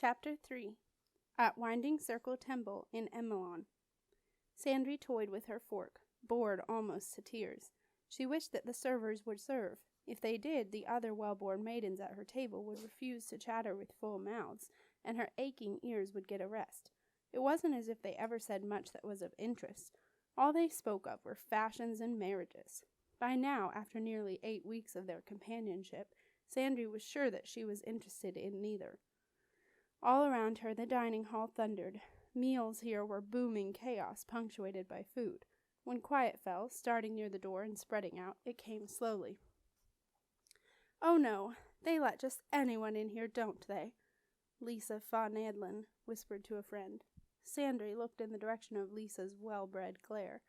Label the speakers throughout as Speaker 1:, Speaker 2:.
Speaker 1: Chapter 3 At Winding Circle Temple in Emelon. Sandry toyed with her fork, bored almost to tears. She wished that the servers would serve. If they did, the other well-born maidens at her table would refuse to chatter with full mouths, and her aching ears would get a rest. It wasn't as if they ever said much that was of interest. All they spoke of were fashions and marriages. By now, after nearly 8 weeks of their companionship, Sandry was sure that she was interested in neither. All around her the dining hall thundered. Meals here were booming chaos, punctuated by food. When quiet fell, starting near the door and spreading out, it came slowly. "Oh no, they let just anyone in here, don't they?" Lisa von Adlin whispered to a friend. Sandry looked in the direction of Lisa's well-bred glare.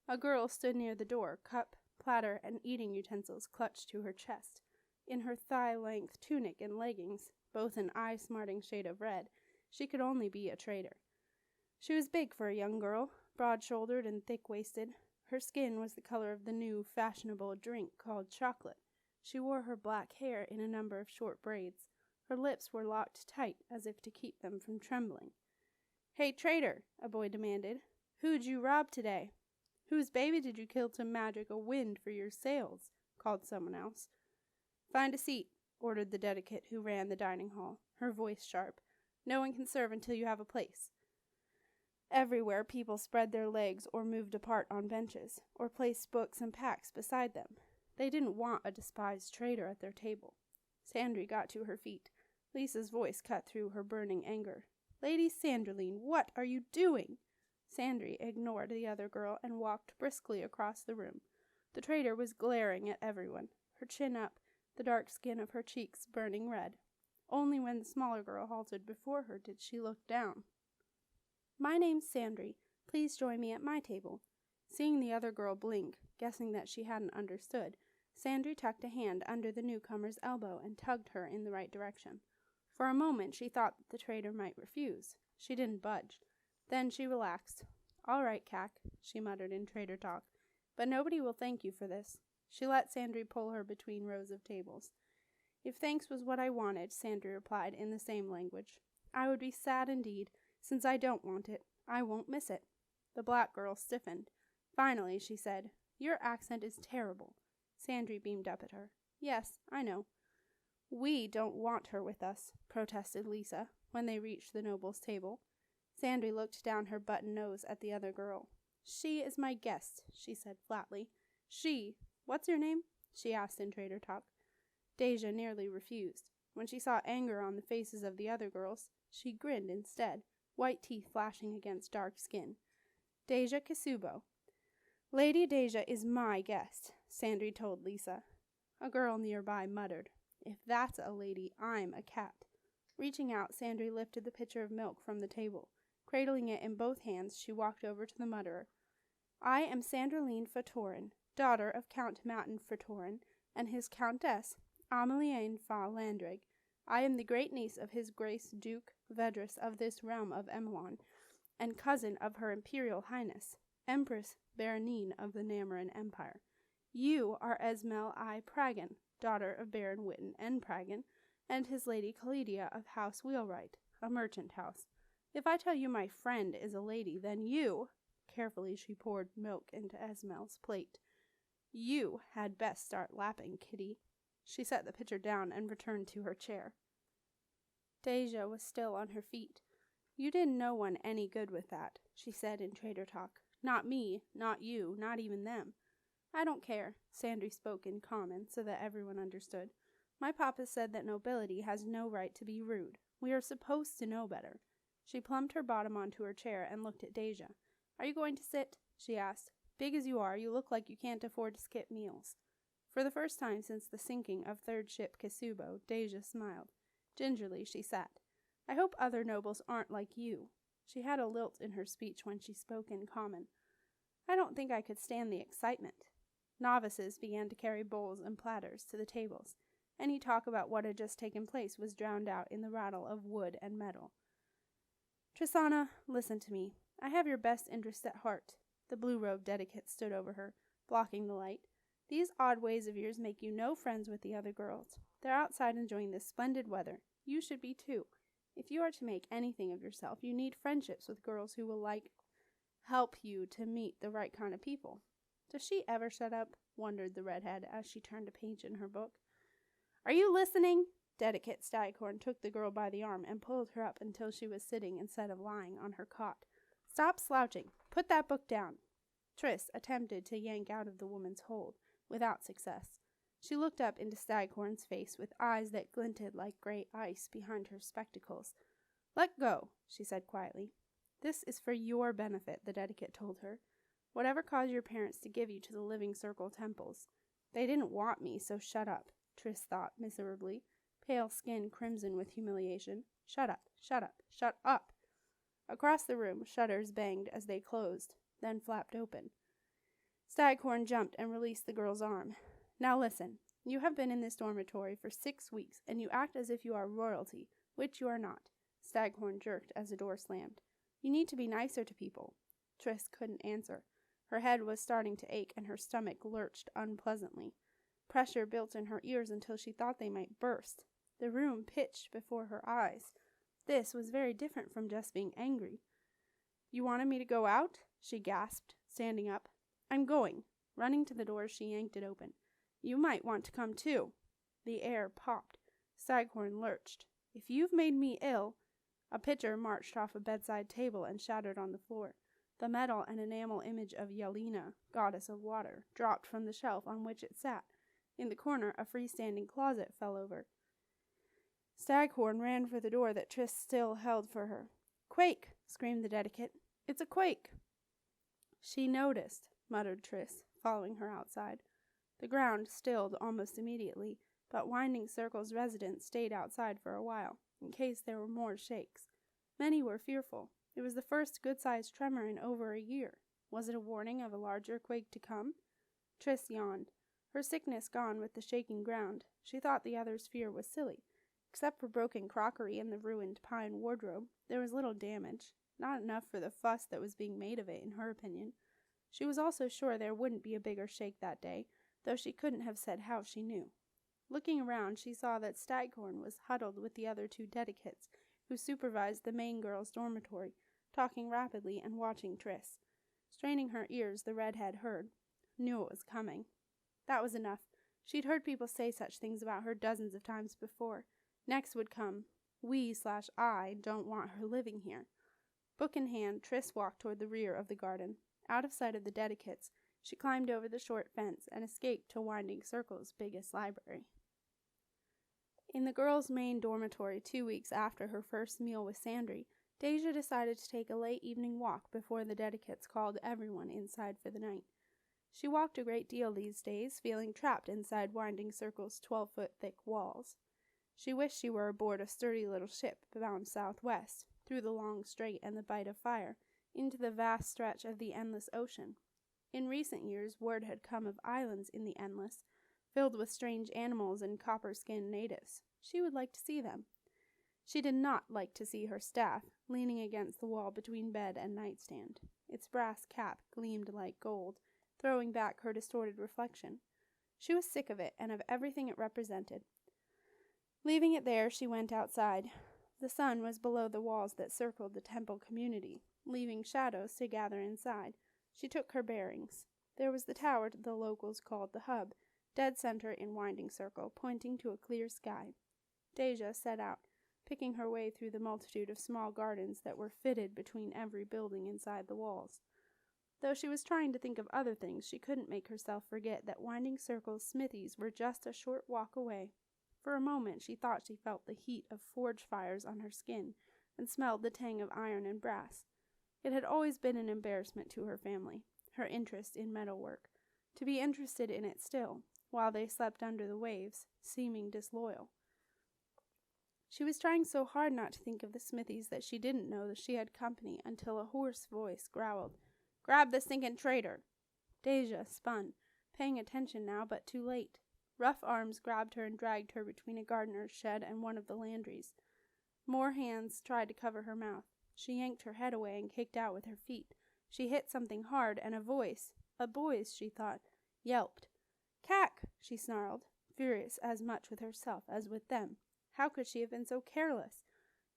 Speaker 1: A girl stood near the door, cup, platter, and eating utensils clutched to her chest. In her thigh-length tunic and leggings, both an eye-smarting shade of red, she could only be a traitor. She was big for a young girl, broad-shouldered and thick-waisted. Her skin was the color of the new, fashionable drink called chocolate. She wore her black hair in a number of short braids. Her lips were locked tight, as if to keep them from trembling. "Hey, traitor," a boy demanded. "Who'd you rob today?" "Whose baby did you kill to magic a wind for your sails?" called someone else. "Find a seat," ordered the dedicate who ran the dining hall, her voice sharp. "No one can serve until you have a place." Everywhere people spread their legs or moved apart on benches, or placed books and packs beside them. They didn't want a despised traitor at their table. Sandry got to her feet. Lisa's voice cut through her burning anger. "Lady Sandrine, what are you doing?" Sandry ignored the other girl and walked briskly across the room. The traitor was glaring at everyone, her chin up, the dark skin of her cheeks burning red. Only when the smaller girl halted before her did she look down. "My name's Sandry. Please join me at my table." Seeing the other girl blink, guessing that she hadn't understood, Sandry tucked a hand under the newcomer's elbow and tugged her in the right direction. For a moment she thought that the traitor might refuse. She didn't budge. Then she relaxed. "All right, Cac," she muttered in traitor talk, "but nobody will thank you for this." She let Sandry pull her between rows of tables. "If thanks was what I wanted," Sandry replied in the same language, "I would be sad indeed. Since I don't want it, I won't miss it." The black girl stiffened. Finally she said, "Your accent is terrible." Sandry beamed up at her. "Yes, I know." "We don't want her with us," protested Lisa, when they reached the noble's table. Sandry looked down her button nose at the other girl. "She is my guest," she said flatly. "She. What's your name?" she asked in traitor talk. Deja nearly refused. When she saw anger on the faces of the other girls, she grinned instead, white teeth flashing against dark skin. "Deja Kisubo." "Lady Deja is my guest," Sandry told Lisa. A girl nearby muttered, "If that's a lady, I'm a cat." Reaching out, Sandry lifted the pitcher of milk from the table. Cradling it in both hands, she walked over to the mutterer. "I am Sandrine Fatorin, daughter of Count Matin Fatorin and his Countess, Amelienne fa Landrig. I am the great niece of his Grace Duke Vedras of this realm of Emelon, and cousin of her Imperial Highness, Empress Baronine of the Namoran Empire. You are Esmel I. Pragan, daughter of Baron Witten N. Pragan, and his Lady Caledia of House Wheelwright, a merchant house. If I tell you my friend is a lady, then you—" Carefully she poured milk into Esmel's plate. "You had best start lapping, Kitty." She set the pitcher down and returned to her chair. Deja was still on her feet. "You didn't know one any good with that," she said in traitor talk. "Not me, not you, not even them." "I don't care," Sandry spoke in common so that everyone understood. "My papa said that nobility has no right to be rude. We are supposed to know better." She plumped her bottom onto her chair and looked at Deja. "Are you going to sit?" she asked. "Big as you are, you look like you can't afford to skip meals." For the first time since the sinking of third ship Kisubo, Deja smiled. Gingerly she sat. "I hope other nobles aren't like you." She had a lilt in her speech when she spoke in common. "I don't think I could stand the excitement." Novices began to carry bowls and platters to the tables. Any talk about what had just taken place was drowned out in the rattle of wood and metal. "Tristana, listen to me. I have your best interest at heart." The blue-robed dedicate stood over her, blocking the light. "These odd ways of yours make you no friends with the other girls. They're outside enjoying this splendid weather. You should be too. If you are to make anything of yourself, you need friendships with girls who will help you to meet the right kind of people. Does she ever shut up? Wondered the redhead as she turned a page in her book. Are you listening? Dedicate Staghorn took the girl by the arm and pulled her up until she was sitting instead of lying on her cot. Stop slouching. Put that book down. Tris attempted to yank out of the woman's hold, without success. She looked up into Staghorn's face with eyes that glinted like gray ice behind her spectacles. Let go, she said quietly. This is for your benefit, the Dedicate told her. Whatever caused your parents to give you to the Living Circle temples. They didn't want me, so shut up, Tris thought miserably, pale skin crimson with humiliation. Shut up, shut up, shut up. Across the room, shutters banged as they closed, then flapped open. Staghorn jumped and released the girl's arm. Now listen, you have been in this dormitory for 6 weeks, and you act as if you are royalty, which you are not. Staghorn jerked as the door slammed. You need to be nicer to people. Tris couldn't answer. Her head was starting to ache, and her stomach lurched unpleasantly. Pressure built in her ears until she thought they might burst. The room pitched before her eyes. This was very different from just being angry. You wanted me to go out? She gasped, standing up. I'm going. Running to the door, she yanked it open. You might want to come too. The air popped. Staghorn lurched. If you've made me ill... A pitcher marched off a bedside table and shattered on the floor. The metal and enamel image of Yelena, goddess of water, dropped from the shelf on which it sat. In the corner, a freestanding closet fell over. Staghorn ran for the door that Tris still held for her. Quake! Screamed the Dedicate. It's a quake! She noticed, muttered Tris, following her outside. The ground stilled almost immediately, but Winding Circle's residents stayed outside for a while, in case there were more shakes. Many were fearful. It was the first good-sized tremor in over a year. Was it a warning of a larger quake to come? Tris yawned. Her sickness gone with the shaking ground, she thought the other's fear was silly. Except for broken crockery and the ruined pine wardrobe, there was little damage. Not enough for the fuss that was being made of it, in her opinion. She was also sure there wouldn't be a bigger shake that day, though she couldn't have said how she knew. Looking around, she saw that Staghorn was huddled with the other 2 Dedicates, who supervised the main girls' dormitory, talking rapidly and watching Tris. Straining her ears, the redhead heard. Knew it was coming. That was enough. She'd heard people say such things about her dozens of times before. Next would come, I don't want her living here. Book in hand, Tris walked toward the rear of the garden. Out of sight of the Dedicates, she climbed over the short fence and escaped to Winding Circle's biggest library. In the girls' main dormitory 2 weeks after her first meal with Sandry, Deja decided to take a late evening walk before the Dedicates called everyone inside for the night. She walked a great deal these days, feeling trapped inside Winding Circle's 12-foot thick walls. She wished she were aboard a sturdy little ship bound southwest, through the long strait and the bite of fire, into the vast stretch of the endless ocean. In recent years, word had come of islands in the endless, filled with strange animals and copper-skinned natives. She would like to see them. She did not like to see her staff, leaning against the wall between bed and nightstand. Its brass cap gleamed like gold, throwing back her distorted reflection. She was sick of it and of everything it represented. Leaving it there, she went outside. The sun was below the walls that circled the temple community, leaving shadows to gather inside. She took her bearings. There was the tower the locals called the Hub, dead center in Winding Circle, pointing to a clear sky. Deja set out, picking her way through the multitude of small gardens that were fitted between every building inside the walls. Though she was trying to think of other things, she couldn't make herself forget that Winding Circle's smithies were just a short walk away. For a moment she thought she felt the heat of forge fires on her skin and smelled the tang of iron and brass. It had always been an embarrassment to her family, her interest in metalwork, to be interested in it still, while they slept under the waves, seeming disloyal. She was trying so hard not to think of the smithies that she didn't know that she had company until a hoarse voice growled, "Grab the stinking traitor!" Deja spun, paying attention now, but too late. Rough arms grabbed her and dragged her between a gardener's shed and one of the landries. More hands tried to cover her mouth. She yanked her head away and kicked out with her feet. She hit something hard, and a boy's, she thought, yelped. "Cack!" she snarled, furious as much with herself as with them. How could she have been so careless?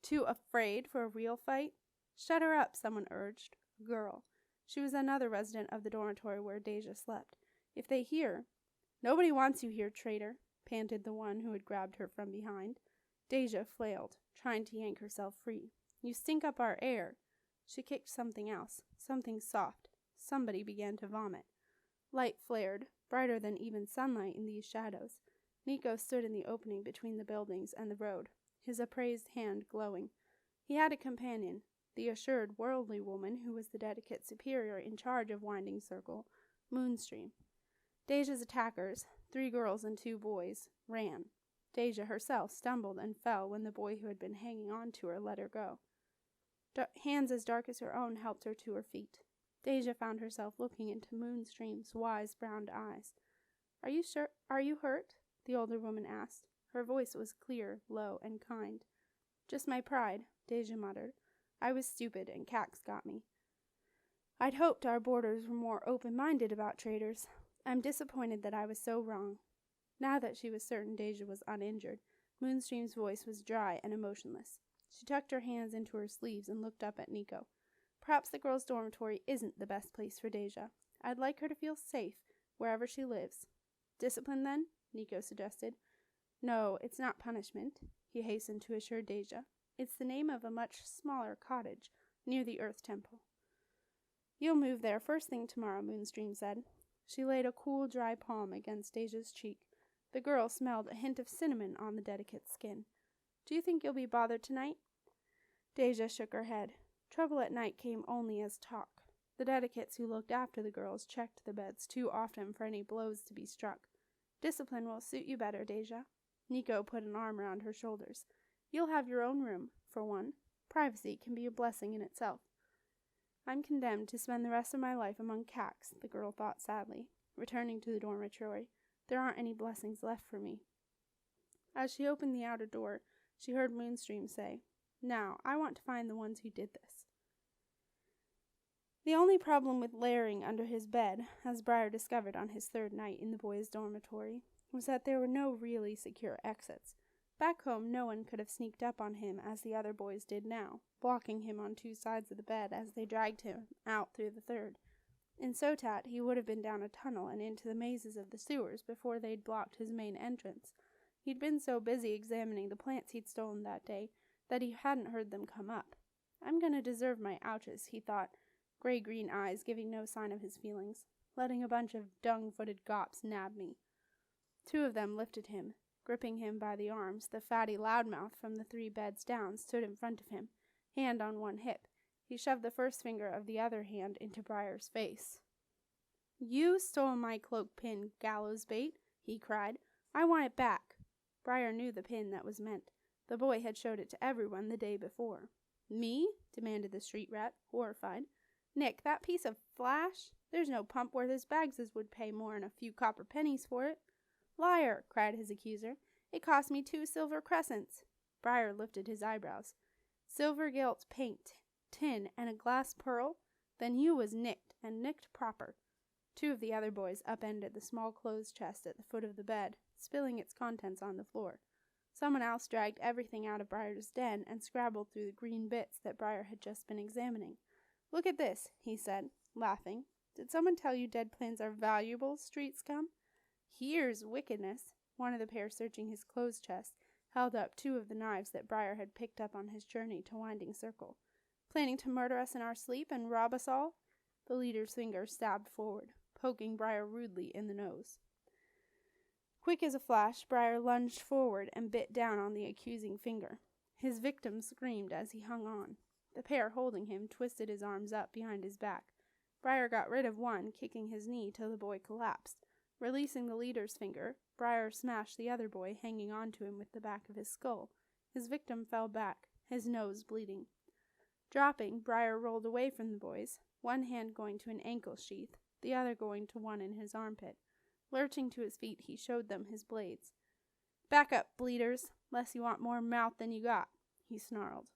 Speaker 1: Too afraid for a real fight? Shut her up, someone urged. A girl. She was another resident of the dormitory where Deja slept. If they hear— Nobody wants you here, traitor, panted the one who had grabbed her from behind. Deja flailed, trying to yank herself free. You stink up our air. She kicked something else, something soft. Somebody began to vomit. Light flared, brighter than even sunlight in these shadows. Nico stood in the opening between the buildings and the road, his upraised hand glowing. He had a companion, the assured worldly woman who was the dedicate superior in charge of Winding Circle, Moonstream. Deja's attackers, 3 girls and 2 boys, ran. Deja herself stumbled and fell when the boy who had been hanging on to her let her go. Hands as dark as her own helped her to her feet. Deja found herself looking into Moonstream's wise brown eyes. Are you sure? Are you hurt? The older woman asked. Her voice was clear, low, and kind. Just my pride, Deja muttered. I was stupid, and Cax got me. I'd hoped our boarders were more open-minded about traitors. I'm disappointed that I was so wrong. Now that she was certain Deja was uninjured, Moonstream's voice was dry and emotionless. She tucked her hands into her sleeves and looked up at Nico. Perhaps the girls' dormitory isn't the best place for Deja. I'd like her to feel safe, wherever she lives. Discipline, then? Nico suggested. No, it's not punishment, he hastened to assure Deja. It's the name of a much smaller cottage, near the Earth Temple. You'll move there first thing tomorrow, Moonstream said. She laid a cool, dry palm against Deja's cheek. The girl smelled a hint of cinnamon on the delicate's skin. Do you think you'll be bothered tonight? Deja shook her head. Trouble at night came only as talk. The dedicates who looked after the girls checked the beds too often for any blows to be struck. Discipline will suit you better, Deja. Nico put an arm around her shoulders. You'll have your own room, for one. Privacy can be a blessing in itself. I'm condemned to spend the rest of my life among Cax, the girl thought sadly. Returning to the dormitory, there aren't any blessings left for me. As she opened the outer door, she heard Moonstream say, Now, I want to find the ones who did this. The only problem with layering under his bed, as Briar discovered on his 3rd night in the boys' dormitory, was that there were no really secure exits. Back home, no one could have sneaked up on him as the other boys did now, blocking him on 2 sides of the bed as they dragged him out through the 3rd. In Sotat, he would have been down a tunnel and into the mazes of the sewers before they'd blocked his main entrance. He'd been so busy examining the plants he'd stolen that day that he hadn't heard them come up. I'm going to deserve my ouches, he thought, gray-green eyes giving no sign of his feelings, letting a bunch of dung-footed gops nab me. 2 of them lifted him. Gripping him by the arms, the fatty loudmouth from the 3 beds down stood in front of him, hand on one hip. He shoved the first finger of the other hand into Briar's face. You stole my cloak pin, gallows bait, he cried. I want it back. Briar knew the pin that was meant. The boy had showed it to everyone the day before. Me? Demanded the street rat, horrified. Nick, that piece of flash? There's no pump worth his bags as would pay more'n a few copper pennies for it. Liar, cried his accuser. It cost me 2 silver crescents. Briar lifted his eyebrows. Silver gilt paint, tin, and a glass pearl? Then you was nicked, and nicked proper. 2 of the other boys upended the small clothes chest at the foot of the bed, spilling its contents on the floor. Someone else dragged everything out of Briar's den and scrabbled through the green bits that Briar had just been examining. Look at this, he said, laughing. Did someone tell you dead plants are valuable, street scum? Here's wickedness. One of the pair, searching his clothes chest, held up 2 of the knives that Briar had picked up on his journey to Winding Circle. Planning to murder us in our sleep and rob us all? The leader's finger stabbed forward, poking Briar rudely in the nose. Quick as a flash, Briar lunged forward and bit down on the accusing finger. His victim screamed as he hung on. The pair holding him twisted his arms up behind his back. Briar got rid of one, kicking his knee till the boy collapsed. Releasing the leader's finger, Briar smashed the other boy, hanging on to him with the back of his skull. His victim fell back, his nose bleeding. Dropping, Briar rolled away from the boys, one hand going to an ankle sheath, the other going to one in his armpit. Lurching to his feet, he showed them his blades. Back up, bleeders, less you want more mouth than you got, he snarled.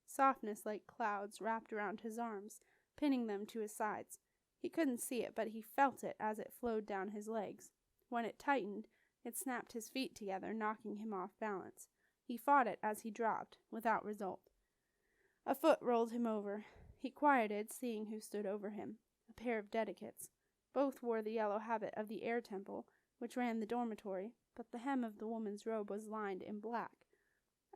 Speaker 1: Softness like clouds wrapped around his arms, pinning them to his sides. He couldn't see it, but he felt it as it flowed down his legs. When it tightened, it snapped his feet together, knocking him off balance. He fought it as he dropped, without result. A foot rolled him over. He quieted, seeing who stood over him. A pair of dedicates. Both wore the yellow habit of the air temple, which ran the dormitory, but the hem of the woman's robe was lined in black.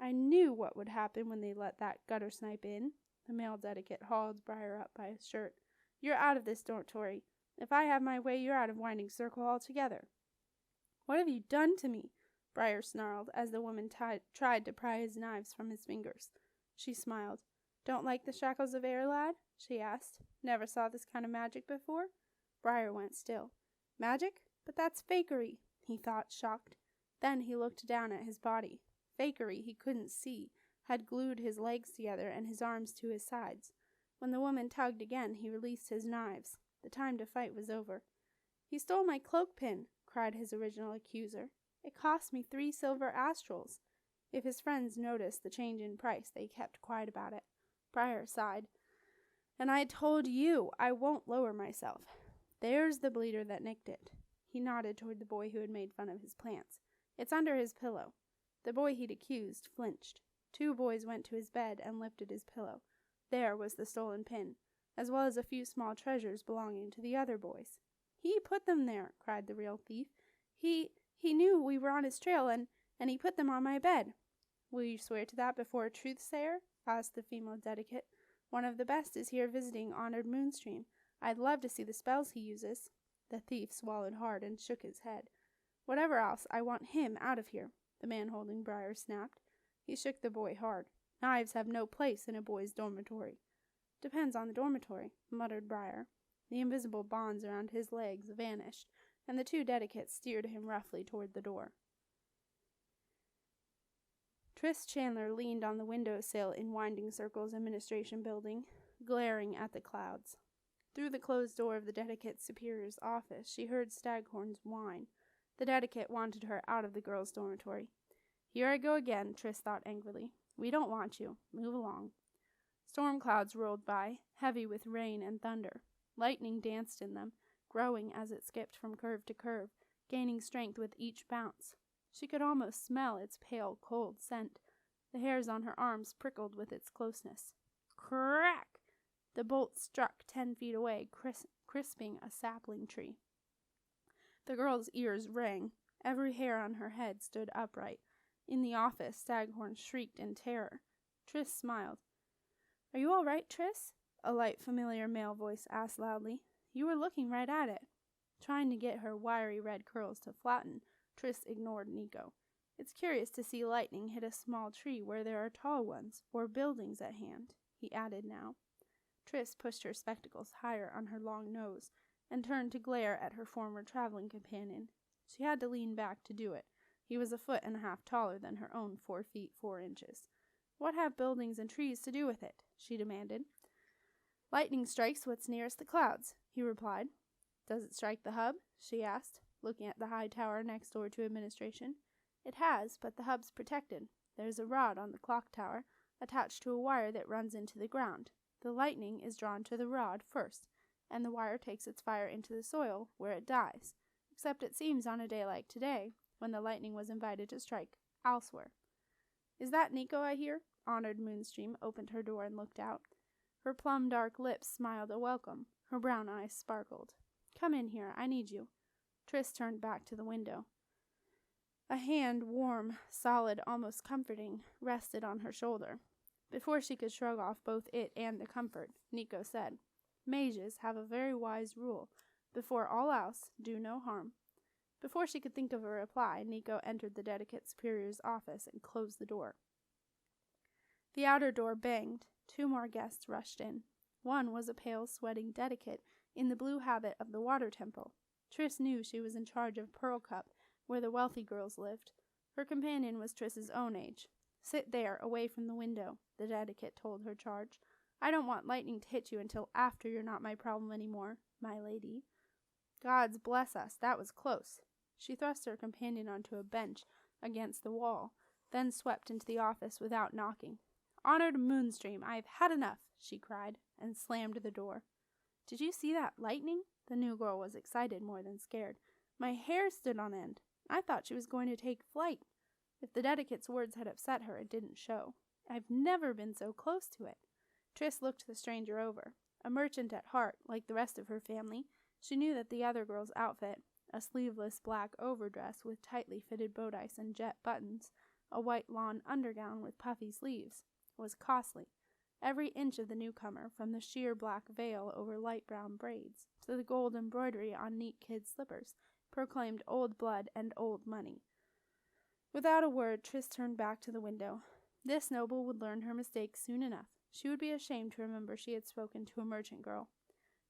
Speaker 1: I knew what would happen when they let that gutter snipe in. The male dedicate hauled Briar up by his shirt. You're out of this dormitory. If I have my way, you're out of Winding Circle altogether. What have you done to me? Briar snarled, as the woman tried to pry his knives from his fingers. She smiled. Don't like the shackles of air, lad? She asked. Never saw this kind of magic before? Briar went still. Magic? But that's fakery, he thought, shocked. Then he looked down at his body. Fakery he couldn't see had glued his legs together and his arms to his sides. When the woman tugged again, he released his knives. The time to fight was over. He stole my cloak pin, cried his original accuser. It cost me 3 silver astrals. If his friends noticed the change in price, they kept quiet about it. Briar sighed. And I told you I won't lower myself. There's the bleeder that nicked it. He nodded toward the boy who had made fun of his plants. It's under his pillow. The boy he'd accused flinched. 2 boys went to his bed and lifted his pillow. There was the stolen pin, as well as a few small treasures belonging to the other boys. He put them there, cried the real thief. He knew we were on his trail, and he put them on my bed. Will you swear to that before a truth-sayer? Asked the female dedicate. One of the best is here visiting honored Moonstream. I'd love to see the spells he uses. The thief swallowed hard and shook his head. Whatever else, I want him out of here, the man holding Briar snapped. He shook the boy hard. Knives have no place in a boy's dormitory. Depends on the dormitory, muttered Briar. The invisible bonds around his legs vanished, and the 2 dedicates steered him roughly toward the door. Tris Chandler leaned on the windowsill in Winding Circle's administration building, glaring at the clouds. Through the closed door of the dedicate superior's office, she heard Staghorn's whine. The dedicate wanted her out of the girls' dormitory. Here I go again, Tris thought angrily. We don't want you. Move along. Storm clouds rolled by, heavy with rain and thunder. Lightning danced in them, growing as it skipped from curve to curve, gaining strength with each bounce. She could almost smell its pale, cold scent. The hairs on her arms prickled with its closeness. Crack! The bolt struck 10 feet away, crisping a sapling tree. The girl's ears rang. Every hair on her head stood upright. In the office, Staghorn shrieked in terror. Tris smiled. Are you all right, Tris? A light, familiar male voice asked loudly. You were looking right at it. Trying to get her wiry red curls to flatten, Tris ignored Nico. It's curious to see lightning hit a small tree where there are tall ones, or buildings at hand, he added now. Tris pushed her spectacles higher on her long nose, and turned to glare at her former traveling companion. She had to lean back to do it. He was 1.5 feet taller than her own 4 feet 4 inches. What have buildings and trees to do with it? She demanded. Lightning strikes what's nearest the clouds, he replied. Does it strike the hub? She asked, looking at the high tower next door to administration. It has, but the hub's protected. There's a rod on the clock tower, attached to a wire that runs into the ground. The lightning is drawn to the rod first, and the wire takes its fire into the soil, where it dies. Except it seems on a day like today, when the lightning was invited to strike elsewhere. Is that Nico I hear? Honored Moonstream opened her door and looked out. Her plum-dark lips smiled a welcome. Her brown eyes sparkled. Come in here, I need you. Tris turned back to the window. A hand, warm, solid, almost comforting, rested on her shoulder. Before she could shrug off both it and the comfort, Nico said, Mages have a very wise rule. Before all else, do no harm. Before she could think of a reply, Nico entered the dedicate superior's office and closed the door. The outer door banged. 2 more guests rushed in. One was a pale, sweating dedicate in the blue habit of the water temple. Tris knew she was in charge of Pearl Cup, where the wealthy girls lived. Her companion was Tris's own age. Sit there, away from the window, the dedicate told her charge. I don't want lightning to hit you until after you're not my problem anymore, my lady. Gods bless us, that was close. She thrust her companion onto a bench against the wall, then swept into the office without knocking. Honored Moonstream, I've had enough, she cried, and slammed the door. Did you see that lightning? The new girl was excited more than scared. My hair stood on end. I thought she was going to take flight. If the dedicate's words had upset her, it didn't show. I've never been so close to it. Tris looked the stranger over. A merchant at heart, like the rest of her family, she knew that the other girl's outfit, a sleeveless black overdress with tightly fitted bodice and jet buttons, a white lawn undergown with puffy sleeves, was costly. Every inch of the newcomer, from the sheer black veil over light brown braids to the gold embroidery on neat kid slippers, proclaimed old blood and old money. Without a word, Tris turned back to the window. This noble would learn her mistake soon enough. She would be ashamed to remember she had spoken to a merchant girl.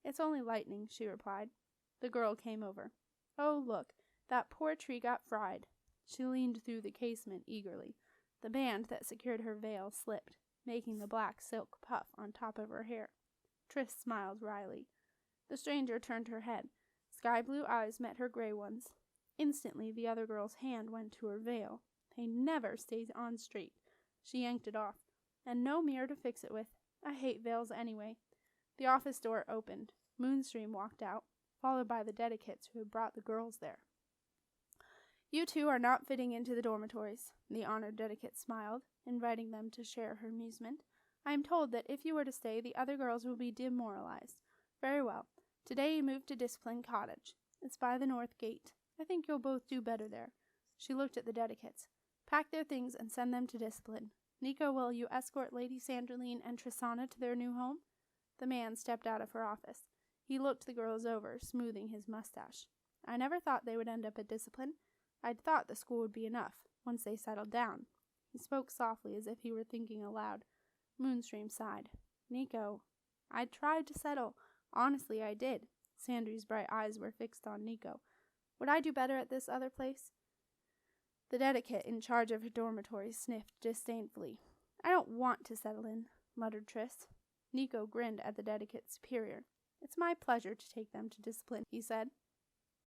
Speaker 1: "It's only lightning," she replied. The girl came over. "Oh, look, that poor tree got fried." She leaned through the casement eagerly. The band that secured her veil slipped, making the black silk puff on top of her hair. Tris smiled wryly. The stranger turned her head. Sky-blue eyes met her gray ones. Instantly the other girl's hand went to her veil. They never stayed on straight. She yanked it off. And no mirror to fix it with. I hate veils anyway. The office door opened. Moonstream walked out, followed by the dedicates who had brought the girls there. "You two are not fitting into the dormitories," the honored dedicate smiled, inviting them to share her amusement. "I am told that if you were to stay, the other girls will be demoralized. Very well. Today you move to Discipline Cottage. It's by the north gate. I think you'll both do better there." She looked at the dedicates. "Pack their things and send them to Discipline. Nico, will you escort Lady Sanderline and Tristana to their new home?" The man stepped out of her office. He looked the girls over, smoothing his mustache. "I never thought they would end up at Discipline. I'd thought the school would be enough, once they settled down." He spoke softly, as if he were thinking aloud. Moonstream sighed. "Nico, I tried to settle. Honestly, I did." Sandry's bright eyes were fixed on Nico. "Would I do better at this other place?" The dedicate in charge of her dormitory sniffed disdainfully. "I don't want to settle in," muttered Tris. Nico grinned at the dedicate's superior. "It's my pleasure to take them to Discipline," he said.